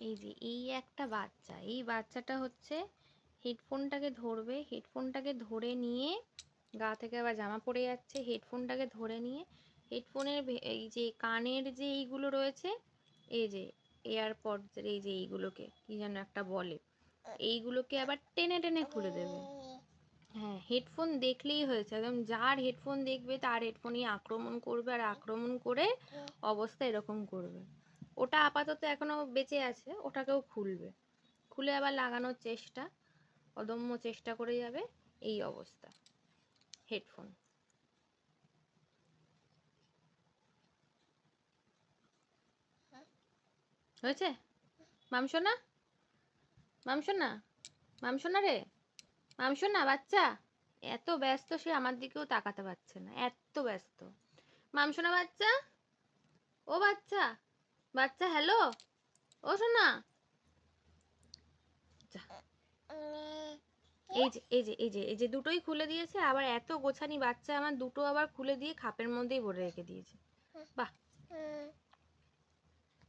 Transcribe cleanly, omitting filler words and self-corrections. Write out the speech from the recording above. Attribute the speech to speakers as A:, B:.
A: এই যে এই একটা বাচ্চা, এই বাচ্চাটা হচ্ছে হেডফোনটাকে ধরবে, হেডফোনটাকে ধরে নিয়ে গা থেকে আবার জামা পড়ে যাচ্ছে, হেডফোনটাকে ধরে নিয়ে হেডফোনের এই যে কানের যে এইগুলো রয়েছে, এই যে এয়ারপডস এই যে এইগুলোকে কি যেন একটা বলে, এইগুলোকে আবার টেনে টেনে খুলে দেবে। হ্যাঁ, হেডফোন দেখলেই হয়েছে, একদম যার হেডফোন দেখবে তার হেডফোনই আক্রমণ করবে, আর আক্রমণ করে অবস্থা এরকম করবে। ওটা আপাতত এখনো বেঁচে আছে, ওটাকেও খুলবে, খুলে আবার লাগানোর চেষ্টা, অদম্য চেষ্টা করে যাবে, এই অবস্থা হেডফোন। হয়েছে? মামসোনা, মামসোনা, মামসোনা রে, মামসোনা বাচ্চা, এত ব্যস্ত সে আমার দিকেও তাকাতে পারছে না, এত ব্যস্ত। মামসোনা বাচ্চা, ও বাচ্চা, বাচ্চা হ্যালো, ও সোনা, এই যে এই যে এই যে এই যে দুটোই খুলে দিয়েছে, আবার এত গোছানি বাচ্চা আমার, দুটো আবার খুলে দিয়ে খাপের মধ্যেই ভরে রেখে দিয়েছে। বাহ,